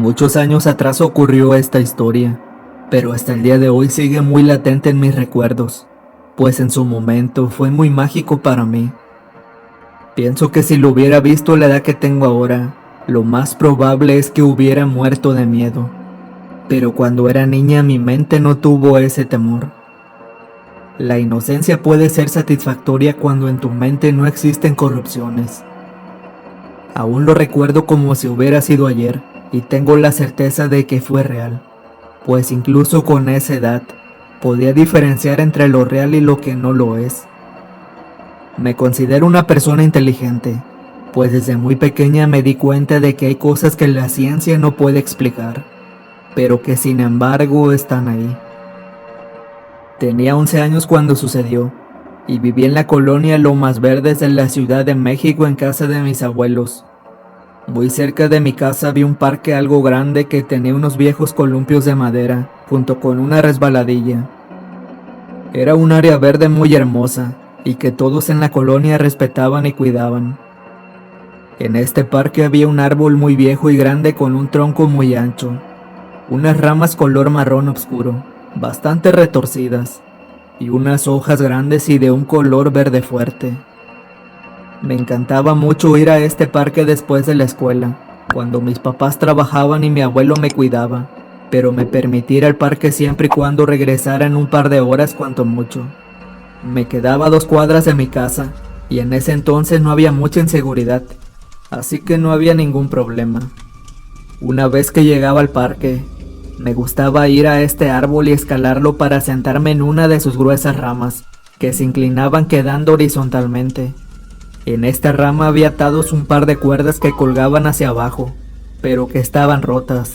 Muchos años atrás ocurrió esta historia, pero hasta el día de hoy sigue muy latente en mis recuerdos, pues en su momento fue muy mágico para mí. Pienso que si lo hubiera visto a la edad que tengo ahora, lo más probable es que hubiera muerto de miedo, pero cuando era niña mi mente no tuvo ese temor. La inocencia puede ser satisfactoria cuando en tu mente no existen corrupciones. Aún lo recuerdo como si hubiera sido ayer, y tengo la certeza de que fue real, pues incluso con esa edad, podía diferenciar entre lo real y lo que no lo es. Me considero una persona inteligente, pues desde muy pequeña me di cuenta de que hay cosas que la ciencia no puede explicar, pero que sin embargo están ahí. Tenía 11 años cuando sucedió, y viví en la colonia Lomas Verdes de la Ciudad de México en casa de mis abuelos. Muy cerca de mi casa había un parque algo grande que tenía unos viejos columpios de madera, junto con una resbaladilla. Era un área verde muy hermosa, y que todos en la colonia respetaban y cuidaban. En este parque había un árbol muy viejo y grande con un tronco muy ancho, unas ramas color marrón oscuro, bastante retorcidas, y unas hojas grandes y de un color verde fuerte. Me encantaba mucho ir a este parque después de la escuela, cuando mis papás trabajaban y mi abuelo me cuidaba, pero me permitía ir al parque siempre y cuando regresara en un par de horas cuanto mucho. Me quedaba a 2 cuadras de mi casa, y en ese entonces no había mucha inseguridad, así que no había ningún problema. Una vez que llegaba al parque, me gustaba ir a este árbol y escalarlo para sentarme en una de sus gruesas ramas, que se inclinaban quedando horizontalmente. En esta rama había atados un par de cuerdas que colgaban hacia abajo, pero que estaban rotas.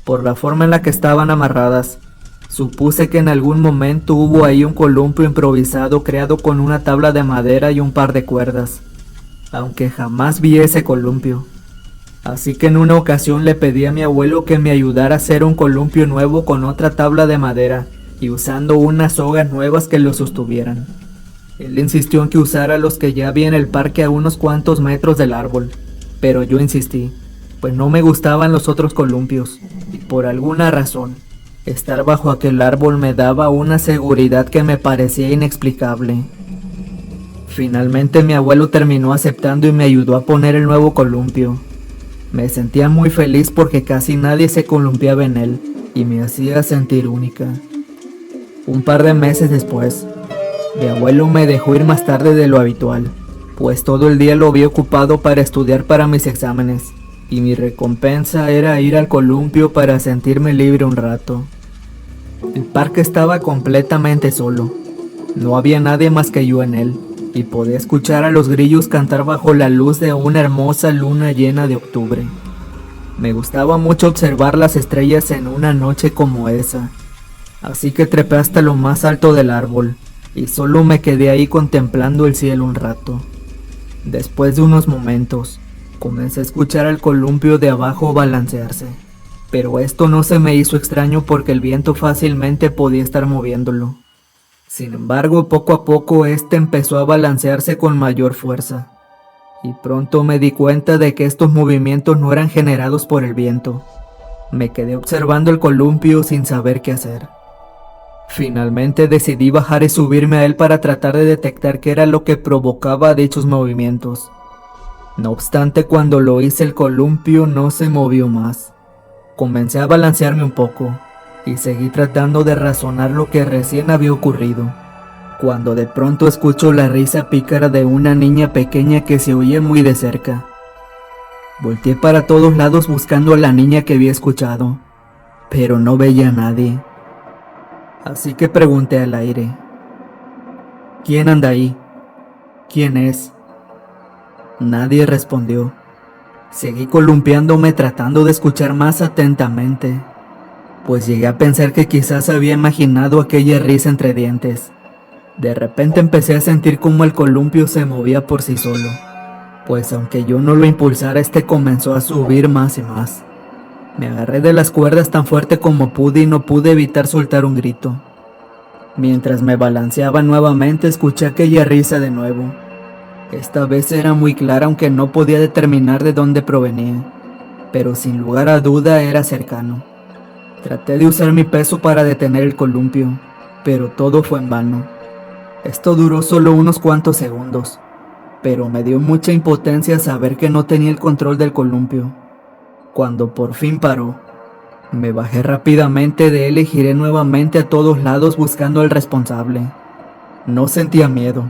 Por la forma en la que estaban amarradas, supuse que en algún momento hubo ahí un columpio improvisado creado con una tabla de madera y un par de cuerdas, aunque jamás vi ese columpio. Así que en una ocasión le pedí a mi abuelo que me ayudara a hacer un columpio nuevo con otra tabla de madera y usando unas sogas nuevas que lo sostuvieran. Él insistió en que usara los que ya había en el parque a unos cuantos metros del árbol, pero yo insistí, pues no me gustaban los otros columpios, y por alguna razón, estar bajo aquel árbol me daba una seguridad que me parecía inexplicable. Finalmente mi abuelo terminó aceptando y me ayudó a poner el nuevo columpio. Me sentía muy feliz porque casi nadie se columpiaba en él, y me hacía sentir única. Un par de meses después, mi abuelo me dejó ir más tarde de lo habitual, pues todo el día lo había ocupado para estudiar para mis exámenes, y mi recompensa era ir al columpio para sentirme libre un rato. El parque estaba completamente solo, no había nadie más que yo en él, y podía escuchar a los grillos cantar bajo la luz de una hermosa luna llena de octubre. Me gustaba mucho observar las estrellas en una noche como esa, así que trepé hasta lo más alto del árbol, y solo me quedé ahí contemplando el cielo un rato. Después de unos momentos, comencé a escuchar al columpio de abajo balancearse, pero esto no se me hizo extraño porque el viento fácilmente podía estar moviéndolo. Sin embargo, poco a poco este empezó a balancearse con mayor fuerza, y pronto me di cuenta de que estos movimientos no eran generados por el viento. Me quedé observando el columpio sin saber qué hacer. Finalmente decidí bajar y subirme a él para tratar de detectar qué era lo que provocaba dichos movimientos. No obstante, cuando lo hice el columpio no se movió más. Comencé a balancearme un poco, y seguí tratando de razonar lo que recién había ocurrido, cuando de pronto escucho la risa pícara de una niña pequeña que se oía muy de cerca. Volteé para todos lados buscando a la niña que había escuchado, pero no veía a nadie. Así que pregunté al aire: ¿quién anda ahí? ¿Quién es? Nadie respondió. Seguí columpiándome tratando de escuchar más atentamente, pues llegué a pensar que quizás había imaginado aquella risa entre dientes. De repente empecé a sentir como el columpio se movía por sí solo, pues aunque yo no lo impulsara, este comenzó a subir más y más. Me agarré de las cuerdas tan fuerte como pude y no pude evitar soltar un grito. Mientras me balanceaba nuevamente, escuché aquella risa de nuevo. Esta vez era muy clara, aunque no podía determinar de dónde provenía. pero sin lugar a duda era cercano. Traté de usar mi peso para detener el columpio, pero todo fue en vano. Esto duró solo unos cuantos segundos, pero me dio mucha impotencia saber que no tenía el control del columpio. Cuando por fin paró, me bajé rápidamente de él y giré nuevamente a todos lados buscando al responsable. No sentía miedo,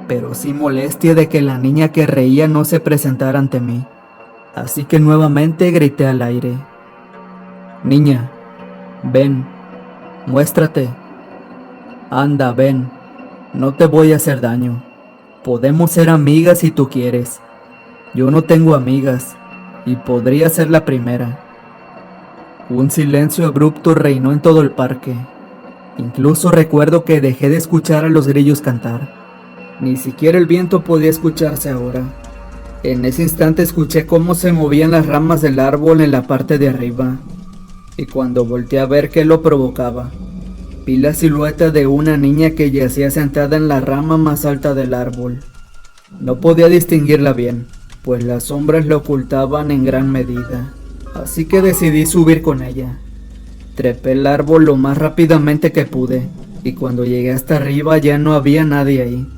pero sí molestia de que la niña que reía no se presentara ante mí. Así que nuevamente grité al aire: «Niña, ven, muéstrate. Anda, ven, no te voy a hacer daño. Podemos ser amigas si tú quieres. Yo no tengo amigas, y podría ser la primera». Un silencio abrupto reinó en todo el parque. Incluso recuerdo que dejé de escuchar a los grillos cantar. Ni siquiera el viento podía escucharse ahora. En ese instante escuché cómo se movían las ramas del árbol en la parte de arriba, y cuando volteé a ver qué lo provocaba, vi la silueta de una niña que yacía sentada en la rama más alta del árbol. No podía distinguirla bien, pues las sombras la ocultaban en gran medida, así que decidí subir con ella. Trepé el árbol lo más rápidamente que pude, y cuando llegué hasta arriba ya no había nadie ahí.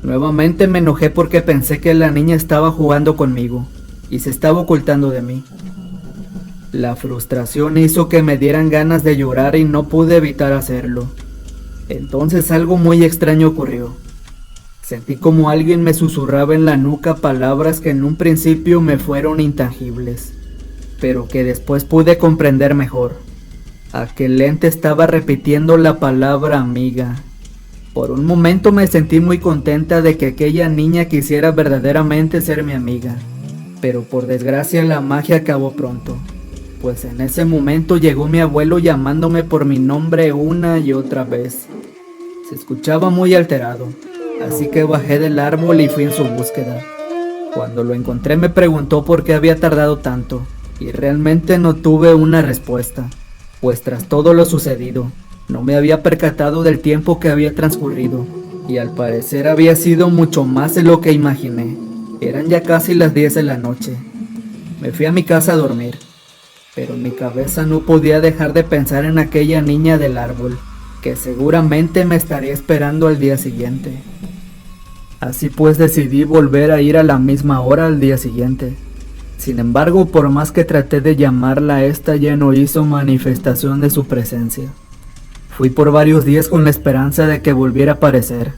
Nuevamente me enojé porque pensé que la niña estaba jugando conmigo y se estaba ocultando de mí. La frustración hizo que me dieran ganas de llorar y no pude evitar hacerlo. Entonces algo muy extraño ocurrió. Sentí como alguien me susurraba en la nuca palabras que en un principio me fueron intangibles, pero que después pude comprender mejor. Aquel ente estaba repitiendo la palabra amiga. Por un momento me sentí muy contenta de que aquella niña quisiera verdaderamente ser mi amiga, pero por desgracia la magia acabó pronto, pues en ese momento llegó mi abuelo llamándome por mi nombre una y otra vez. Se escuchaba muy alterado, así que bajé del árbol y fui en su búsqueda. Cuando lo encontré me preguntó por qué había tardado tanto, y realmente no tuve una respuesta, pues tras todo lo sucedido, no me había percatado del tiempo que había transcurrido, y al parecer había sido mucho más de lo que imaginé. Eran ya casi las 10 de la noche. Me fui a mi casa a dormir, pero en mi cabeza no podía dejar de pensar en aquella niña del árbol, que seguramente me estaría esperando al día siguiente. Así pues decidí volver a ir a la misma hora al día siguiente. Sin embargo, por más que traté de llamarla, esta ya no hizo manifestación de su presencia. Fui por varios días con la esperanza de que volviera a aparecer,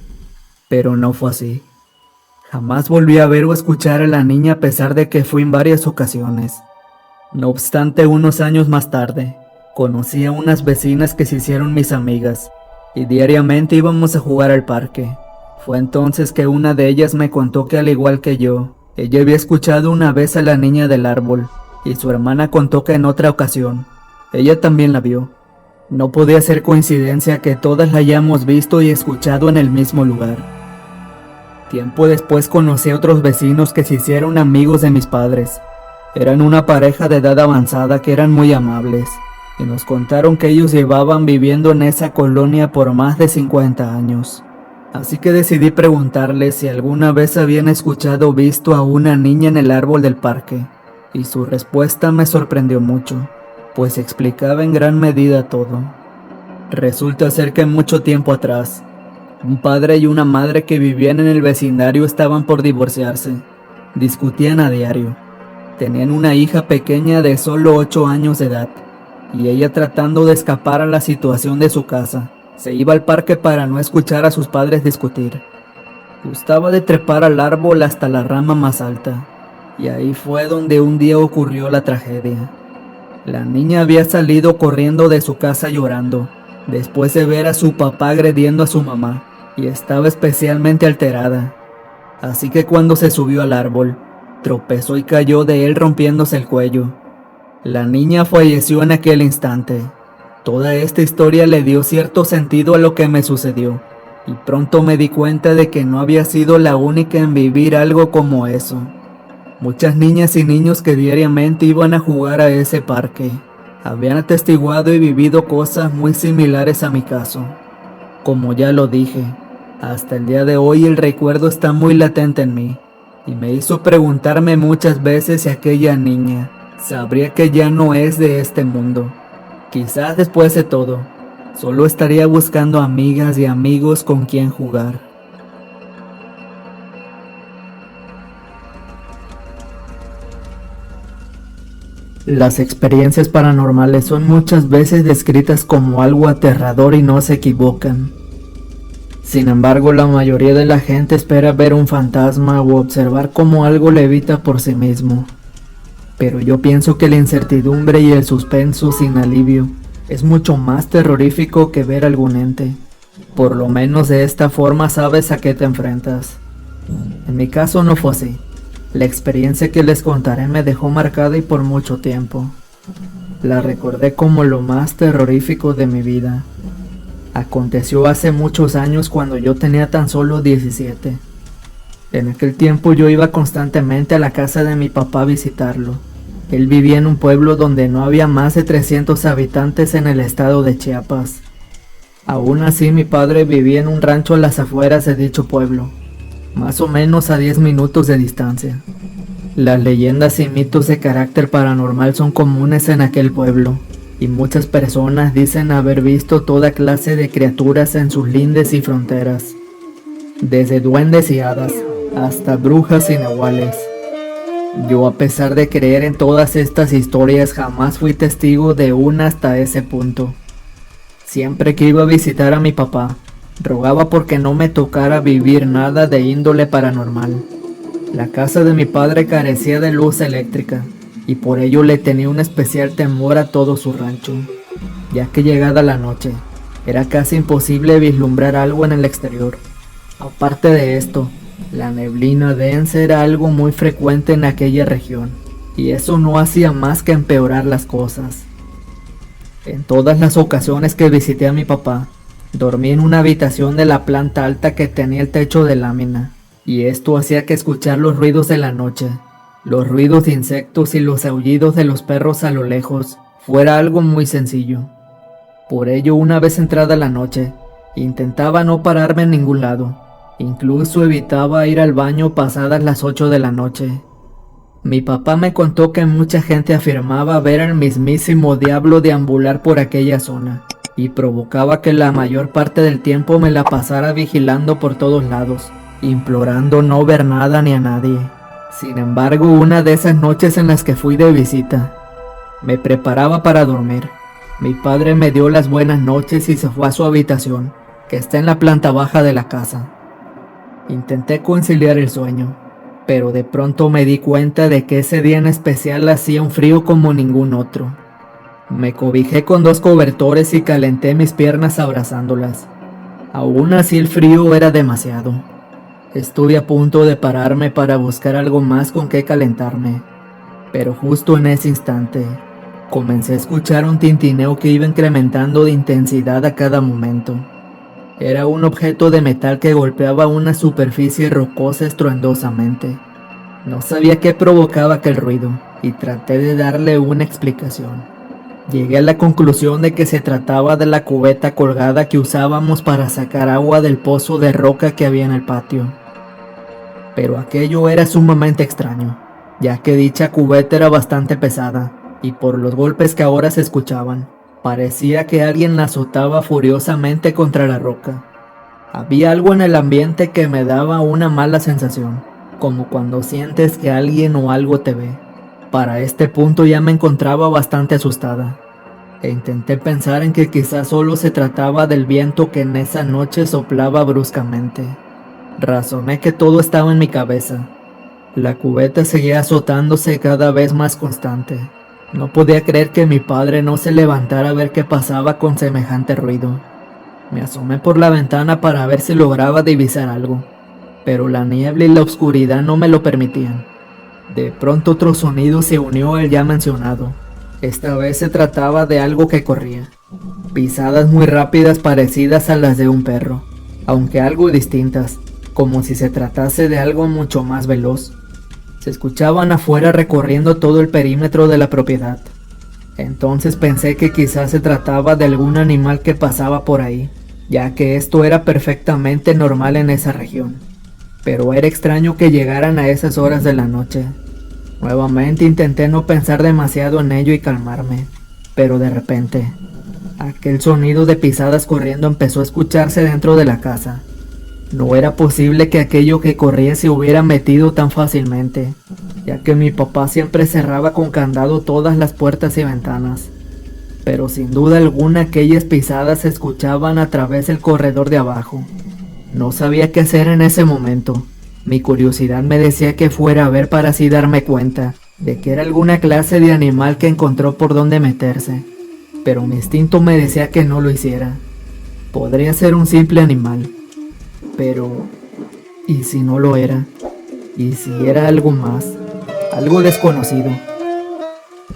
pero no fue así. Jamás volví a ver o escuchar a la niña a pesar de que fui en varias ocasiones. No obstante, unos años más tarde, conocí a unas vecinas que se hicieron mis amigas, y diariamente íbamos a jugar al parque. Fue entonces que una de ellas me contó que al igual que yo, ella había escuchado una vez a la niña del árbol, y su hermana contó que en otra ocasión, ella también la vio. No podía ser coincidencia que todas la hayamos visto y escuchado en el mismo lugar. Tiempo después conocí a otros vecinos que se hicieron amigos de mis padres. Eran una pareja de edad avanzada que eran muy amables, y nos contaron que ellos llevaban viviendo en esa colonia por más de 50 años. Así que decidí preguntarles si alguna vez habían escuchado o visto a una niña en el árbol del parque, y su respuesta me sorprendió mucho, pues explicaba en gran medida todo. Resulta ser que mucho tiempo atrás, un padre y una madre que vivían en el vecindario estaban por divorciarse. Discutían a diario. Tenían una hija pequeña de solo 8 años de edad, y ella, tratando de escapar a la situación de su casa, se iba al parque para no escuchar a sus padres discutir. Gustaba de trepar al árbol hasta la rama más alta, y ahí fue donde un día ocurrió la tragedia. La niña había salido corriendo de su casa llorando, después de ver a su papá agrediendo a su mamá, y estaba especialmente alterada. Así que cuando se subió al árbol, tropezó y cayó de él rompiéndose el cuello. La niña falleció en aquel instante. Toda esta historia le dio cierto sentido a lo que me sucedió, y pronto me di cuenta de que no había sido la única en vivir algo como eso. Muchas niñas y niños que diariamente iban a jugar a ese parque habían atestiguado y vivido cosas muy similares a mi caso. Como ya lo dije, hasta el día de hoy el recuerdo está muy latente en mí, y me hizo preguntarme muchas veces si aquella niña sabría que ya no es de este mundo. Quizás después de todo, solo estaría buscando amigas y amigos con quien jugar. Las experiencias paranormales son muchas veces descritas como algo aterrador y no se equivocan. Sin embargo, la mayoría de la gente espera ver un fantasma o observar cómo algo levita por sí mismo. Pero yo pienso que la incertidumbre y el suspenso sin alivio es mucho más terrorífico que ver algún ente. Por lo menos de esta forma sabes a qué te enfrentas. En mi caso no fue así. La experiencia que les contaré me dejó marcada y por mucho tiempo. La recordé como lo más terrorífico de mi vida. Aconteció hace muchos años cuando yo tenía tan solo 17. En aquel tiempo yo iba constantemente a la casa de mi papá a visitarlo. Él vivía en un pueblo donde no había más de 300 habitantes en el estado de Chiapas. Aún así, mi padre vivía en un rancho a las afueras de dicho pueblo, más o menos a 10 minutos de distancia. Las leyendas y mitos de carácter paranormal son comunes en aquel pueblo, y muchas personas dicen haber visto toda clase de criaturas en sus lindes y fronteras, desde duendes y hadas hasta brujas iniguales. Yo, a pesar de creer en todas estas historias, jamás fui testigo de una hasta ese punto. Siempre que iba a visitar a mi papá, rogaba porque no me tocara vivir nada de índole paranormal. La casa de mi padre carecía de luz eléctrica, y por ello le tenía un especial temor a todo su rancho, ya que llegada la noche, era casi imposible vislumbrar algo en el exterior. Aparte de esto, la neblina densa era algo muy frecuente en aquella región, y eso no hacía más que empeorar las cosas. En todas las ocasiones que visité a mi papá, dormí en una habitación de la planta alta que tenía el techo de lámina, y esto hacía que escuchar los ruidos de la noche, los ruidos de insectos y los aullidos de los perros a lo lejos, fuera algo muy sencillo. Por ello, una vez entrada la noche, intentaba no pararme en ningún lado, incluso evitaba ir al baño pasadas las 8 de la noche. Mi papá me contó que mucha gente afirmaba ver al mismísimo diablo deambular por aquella zona, y provocaba que la mayor parte del tiempo me la pasara vigilando por todos lados, implorando no ver nada ni a nadie. Sin embargo, una de esas noches en las que fui de visita, me preparaba para dormir. Mi padre me dio las buenas noches y se fue a su habitación, que está en la planta baja de la casa. Intenté conciliar el sueño, pero de pronto me di cuenta de que ese día en especial hacía un frío como ningún otro. Me cobijé con 2 cobertores y calenté mis piernas abrazándolas. Aún así el frío era demasiado. Estuve a punto de pararme para buscar algo más con que calentarme, pero justo en ese instante, comencé a escuchar un tintineo que iba incrementando de intensidad a cada momento. Era un objeto de metal que golpeaba una superficie rocosa estruendosamente. No sabía qué provocaba aquel ruido, y traté de darle una explicación. Llegué a la conclusión de que se trataba de la cubeta colgada que usábamos para sacar agua del pozo de roca que había en el patio. Pero aquello era sumamente extraño, ya que dicha cubeta era bastante pesada, y por los golpes que ahora se escuchaban, parecía que alguien la azotaba furiosamente contra la roca. Había algo en el ambiente que me daba una mala sensación, como cuando sientes que alguien o algo te ve. Para este punto ya me encontraba bastante asustada, e intenté pensar en que quizás solo se trataba del viento que en esa noche soplaba bruscamente. Razoné que todo estaba en mi cabeza. La cubeta seguía azotándose cada vez más constante. No podía creer que mi padre no se levantara a ver qué pasaba con semejante ruido. Me asomé por la ventana para ver si lograba divisar algo, pero la niebla y la oscuridad no me lo permitían. De pronto otro sonido se unió al ya mencionado. Esta vez se trataba de algo que corría. Pisadas muy rápidas parecidas a las de un perro, aunque algo distintas, como si se tratase de algo mucho más veloz. Se escuchaban afuera recorriendo todo el perímetro de la propiedad. Entonces pensé que quizás se trataba de algún animal que pasaba por ahí, ya que esto era perfectamente normal en esa región. Pero era extraño que llegaran a esas horas de la noche. Nuevamente intenté no pensar demasiado en ello y calmarme, pero de repente, aquel sonido de pisadas corriendo empezó a escucharse dentro de la casa. No era posible que aquello que corría se hubiera metido tan fácilmente, ya que mi papá siempre cerraba con candado todas las puertas y ventanas. Pero sin duda alguna aquellas pisadas se escuchaban a través del corredor de abajo. No sabía qué hacer en ese momento. Mi curiosidad me decía que fuera a ver para así darme cuenta de que era alguna clase de animal que encontró por donde meterse. Pero mi instinto me decía que no lo hiciera. Podría ser un simple animal. Pero, ¿y si no lo era? ¿Y si era algo más? Algo desconocido.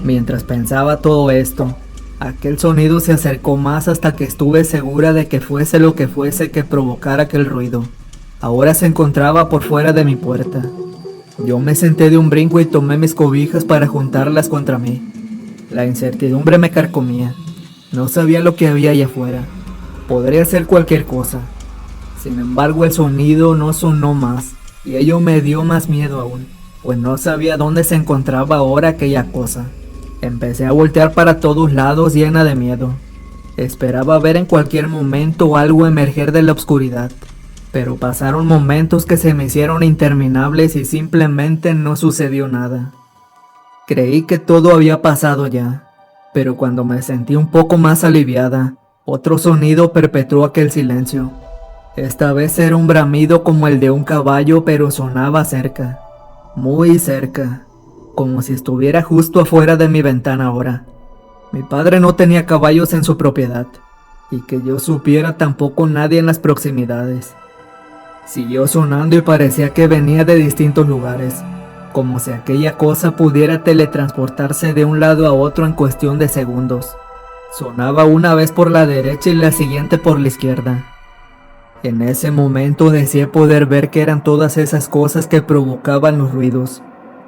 Mientras pensaba todo esto, aquel sonido se acercó más hasta que estuve segura de que fuese lo que fuese que provocara aquel ruido. Ahora se encontraba por fuera de mi puerta. Yo me senté de un brinco y tomé mis cobijas para juntarlas contra mí. La incertidumbre me carcomía. No sabía lo que había allá afuera. Podría ser cualquier cosa. Sin embargo, el sonido no sonó más, y ello me dio más miedo aún, pues no sabía dónde se encontraba ahora aquella cosa. Empecé a voltear para todos lados llena de miedo. Esperaba ver en cualquier momento algo emerger de la oscuridad, pero pasaron momentos que se me hicieron interminables y simplemente no sucedió nada. Creí que todo había pasado ya, pero cuando me sentí un poco más aliviada, otro sonido perpetuó aquel silencio. Esta vez era un bramido como el de un caballo, pero sonaba cerca, muy cerca, como si estuviera justo afuera de mi ventana ahora. Mi padre no tenía caballos en su propiedad, y que yo supiera tampoco nadie en las proximidades. Siguió sonando y parecía que venía de distintos lugares, como si aquella cosa pudiera teletransportarse de un lado a otro en cuestión de segundos. Sonaba una vez por la derecha y la siguiente por la izquierda. En ese momento deseé poder ver qué eran todas esas cosas que provocaban los ruidos.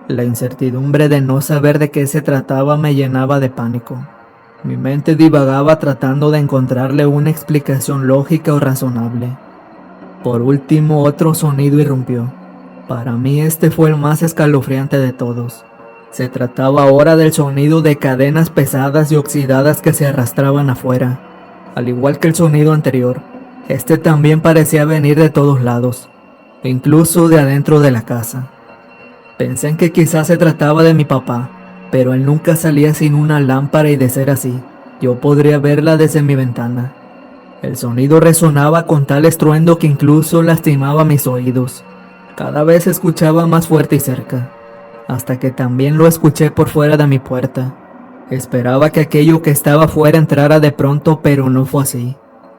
La incertidumbre de no saber de qué se trataba me llenaba de pánico. Mi mente divagaba tratando de encontrarle una explicación lógica o razonable. Por último, otro sonido irrumpió. Para mí este fue el más escalofriante de todos. Se trataba ahora del sonido de cadenas pesadas y oxidadas que se arrastraban afuera. Al igual que el sonido anterior, este también parecía venir de todos lados, incluso de adentro de la casa. Pensé en que quizás se trataba de mi papá, pero él nunca salía sin una lámpara y de ser así, yo podría verla desde mi ventana. El sonido resonaba con tal estruendo que incluso lastimaba mis oídos. Cada vez se escuchaba más fuerte y cerca, hasta que también lo escuché por fuera de mi puerta. Esperaba que aquello que estaba fuera entrara de pronto, pero no fue así.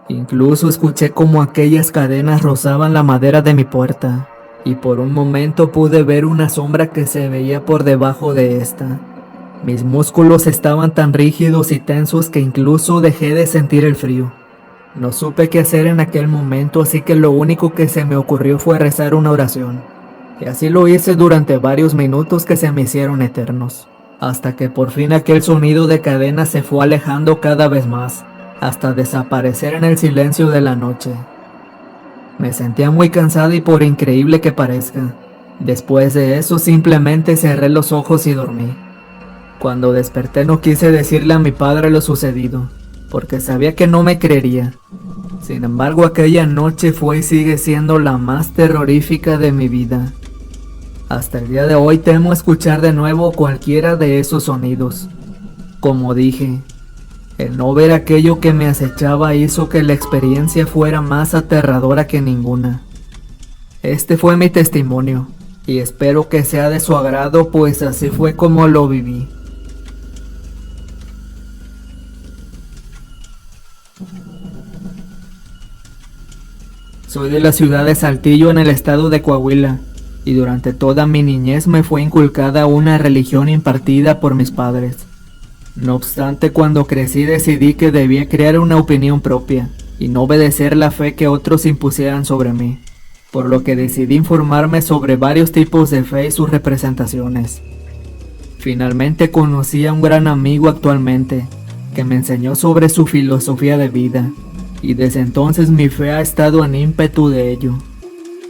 Incluso escuché como aquellas cadenas rozaban la madera de mi puerta, y por un momento pude ver una sombra que se veía por debajo de esta. Mis músculos estaban tan rígidos y tensos que incluso dejé de sentir el frío. No supe qué hacer en aquel momento, así que lo único que se me ocurrió fue rezar una oración. Y así lo hice durante varios minutos que se me hicieron eternos, hasta que por fin aquel sonido de cadenas se fue alejando cada vez más, hasta desaparecer en el silencio de la noche. Me sentía muy cansada y por increíble que parezca, después de eso simplemente cerré los ojos y dormí. Cuando desperté no quise decirle a mi padre lo sucedido, porque sabía que no me creería. Sin embargo, aquella noche fue y sigue siendo la más terrorífica de mi vida. Hasta el día de hoy temo escuchar de nuevo cualquiera de esos sonidos. Como dije, el no ver aquello que me acechaba hizo que la experiencia fuera más aterradora que ninguna. Este fue mi testimonio, y espero que sea de su agrado, pues así fue como lo viví. Soy de la ciudad de Saltillo, en el estado de Coahuila, y durante toda mi niñez me fue inculcada una religión impartida por mis padres. No obstante, cuando crecí decidí que debía crear una opinión propia y no obedecer la fe que otros impusieran sobre mí, por lo que decidí informarme sobre varios tipos de fe y sus representaciones. Finalmente conocí a un gran amigo actualmente, que me enseñó sobre su filosofía de vida, y desde entonces mi fe ha estado en ímpetu de ello.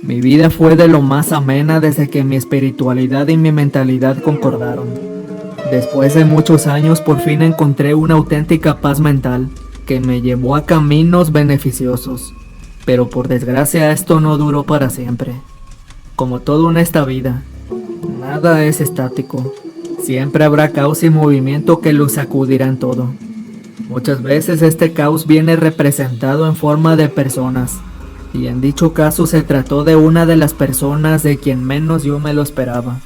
Mi vida fue de lo más amena desde que mi espiritualidad y mi mentalidad concordaron. Después de muchos años por fin encontré una auténtica paz mental que me llevó a caminos beneficiosos, pero por desgracia esto no duró para siempre. Como todo en esta vida, nada es estático. Siempre habrá caos y movimiento que lo sacudirán todo. Muchas veces este caos viene representado en forma de personas, y en dicho caso se trató de una de las personas de quien menos yo me lo esperaba.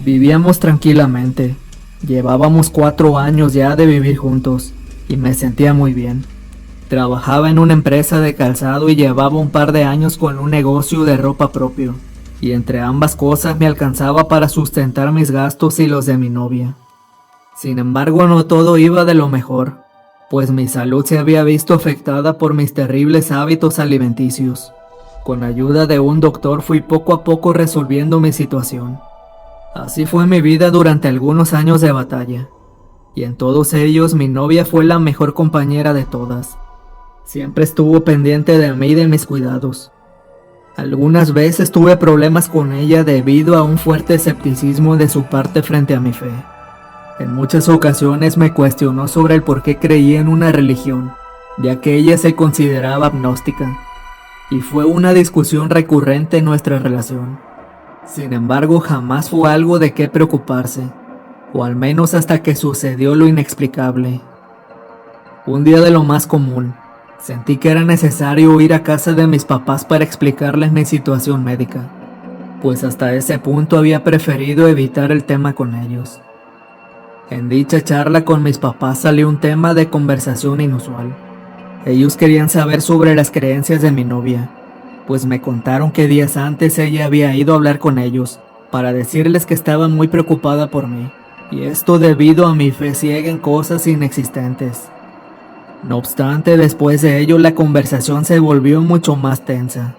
Vivíamos tranquilamente, llevábamos 4 años ya de vivir juntos, y me sentía muy bien. Trabajaba en una empresa de calzado y llevaba un par de años con un negocio de ropa propio, y entre ambas cosas me alcanzaba para sustentar mis gastos y los de mi novia. Sin embargo, no todo iba de lo mejor, pues mi salud se había visto afectada por mis terribles hábitos alimenticios. Con ayuda de un doctor fui poco a poco resolviendo mi situación. Así fue mi vida durante algunos años de batalla, y en todos ellos mi novia fue la mejor compañera de todas. Siempre estuvo pendiente de mí y de mis cuidados. Algunas veces tuve problemas con ella debido a un fuerte escepticismo de su parte frente a mi fe. En muchas ocasiones me cuestionó sobre el por qué creía en una religión, ya que ella se consideraba agnóstica, y fue una discusión recurrente en nuestra relación. Sin embargo, jamás fue algo de qué preocuparse, o al menos hasta que sucedió lo inexplicable. Un día de lo más común, sentí que era necesario ir a casa de mis papás para explicarles mi situación médica, pues hasta ese punto había preferido evitar el tema con ellos. En dicha charla con mis papás salió un tema de conversación inusual. Ellos querían saber sobre las creencias de mi novia, pues me contaron que días antes ella había ido a hablar con ellos para decirles que estaba muy preocupada por mí, y esto debido a mi fe ciega en cosas inexistentes. No obstante, después de ello la conversación se volvió mucho más tensa,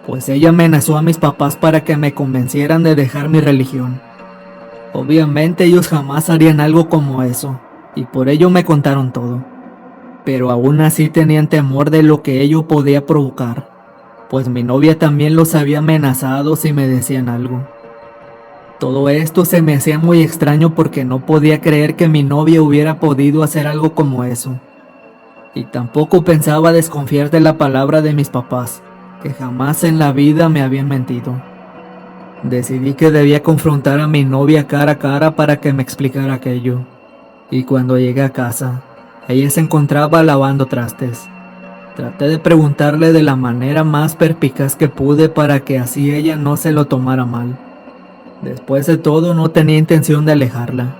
pues ella amenazó a mis papás para que me convencieran de dejar mi religión. Obviamente ellos jamás harían algo como eso, y por ello me contaron todo. Pero aún así tenían temor de lo que ello podía provocar, pues mi novia también los había amenazado si me decían algo. Todo esto se me hacía muy extraño porque no podía creer que mi novia hubiera podido hacer algo como eso. Y tampoco pensaba desconfiar de la palabra de mis papás, que jamás en la vida me habían mentido. Decidí que debía confrontar a mi novia cara a cara para que me explicara aquello. Y cuando llegué a casa, ella se encontraba lavando trastes. Traté de preguntarle de la manera más perspicaz que pude para que así ella no se lo tomara mal. Después de todo, no tenía intención de alejarla.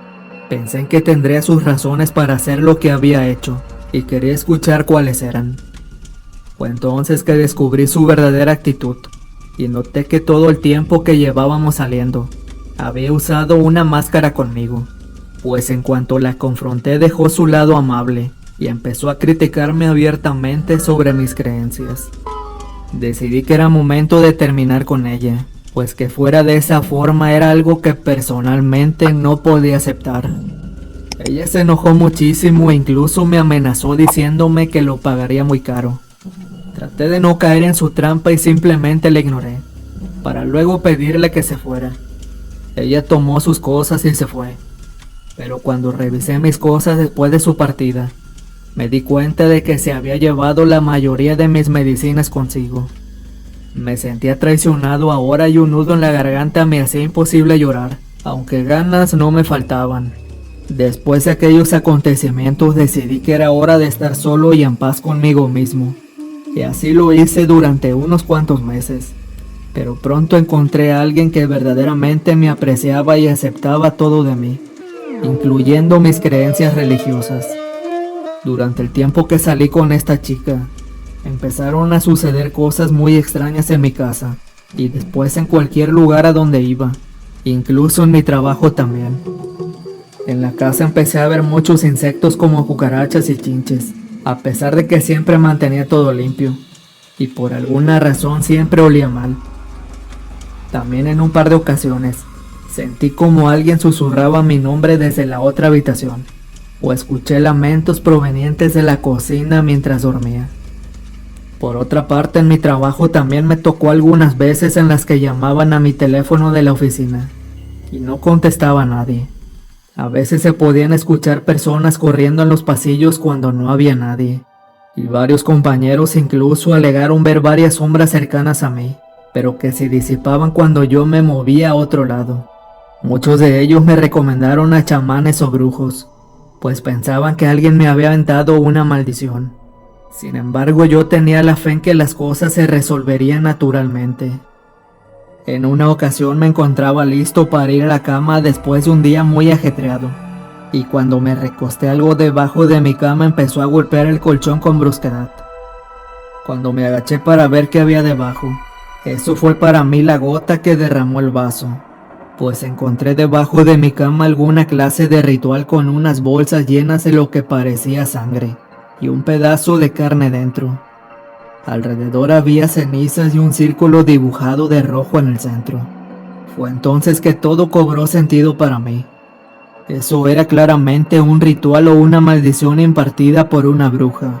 Pensé en que tendría sus razones para hacer lo que había hecho, y quería escuchar cuáles eran. Fue entonces que descubrí su verdadera actitud, y noté que todo el tiempo que llevábamos saliendo, había usado una máscara conmigo, pues en cuanto la confronté dejó su lado amable, y empezó a criticarme abiertamente sobre mis creencias. Decidí que era momento de terminar con ella, pues que fuera de esa forma era algo que personalmente no podía aceptar. Ella se enojó muchísimo e incluso me amenazó diciéndome que lo pagaría muy caro. Traté de no caer en su trampa y simplemente la ignoré, para luego pedirle que se fuera. Ella tomó sus cosas y se fue, pero cuando revisé mis cosas después de su partida, me di cuenta de que se había llevado la mayoría de mis medicinas consigo. Me sentía traicionado ahora y un nudo en la garganta me hacía imposible llorar, aunque ganas no me faltaban. Después de aquellos acontecimientos decidí que era hora de estar solo y en paz conmigo mismo, y así lo hice durante unos cuantos meses, pero pronto encontré a alguien que verdaderamente me apreciaba y aceptaba todo de mí, incluyendo mis creencias religiosas. Durante el tiempo que salí con esta chica, empezaron a suceder cosas muy extrañas en mi casa, y después en cualquier lugar a donde iba, incluso en mi trabajo también. En la casa empecé a ver muchos insectos como cucarachas y chinches, a pesar de que siempre mantenía todo limpio, y por alguna razón siempre olía mal. También en un par de ocasiones, sentí como alguien susurraba mi nombre desde la otra habitación, o escuché lamentos provenientes de la cocina mientras dormía. Por otra parte, en mi trabajo también me tocó algunas veces en las que llamaban a mi teléfono de la oficina y no contestaba nadie. A veces se podían escuchar personas corriendo en los pasillos cuando no había nadie, y varios compañeros incluso alegaron ver varias sombras cercanas a mí, pero que se disipaban cuando yo me movía a otro lado. Muchos de ellos me recomendaron a chamanes o brujos, pues pensaban que alguien me había aventado una maldición. Sin embargo, yo tenía la fe en que las cosas se resolverían naturalmente. En una ocasión me encontraba listo para ir a la cama después de un día muy ajetreado, y cuando me recosté algo debajo de mi cama empezó a golpear el colchón con brusquedad. Cuando me agaché para ver qué había debajo, eso fue para mí la gota que derramó el vaso, pues encontré debajo de mi cama alguna clase de ritual con unas bolsas llenas de lo que parecía sangre y un pedazo de carne dentro. Alrededor había cenizas y un círculo dibujado de rojo en el centro. Fue entonces que todo cobró sentido para mí. Eso era claramente un ritual o una maldición impartida por una bruja.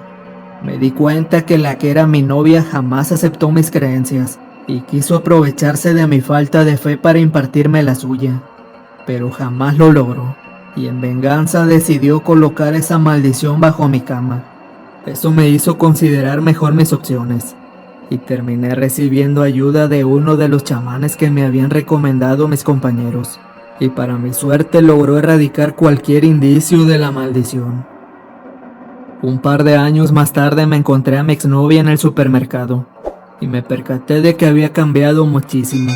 Me di cuenta que la que era mi novia jamás aceptó mis creencias y quiso aprovecharse de mi falta de fe para impartirme la suya, pero jamás lo logró, y en venganza decidió colocar esa maldición bajo mi cama. Eso me hizo considerar mejor mis opciones, y terminé recibiendo ayuda de uno de los chamanes que me habían recomendado mis compañeros, y para mi suerte logró erradicar cualquier indicio de la maldición. Un par de años más tarde me encontré a mi exnovia en el supermercado, y me percaté de que había cambiado muchísimo.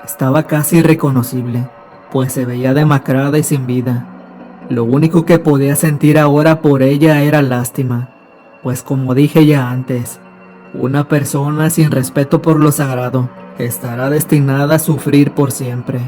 Estaba casi irreconocible, pues se veía demacrada y sin vida. Lo único que podía sentir ahora por ella era lástima, pues como dije ya antes, una persona sin respeto por lo sagrado estará destinada a sufrir por siempre.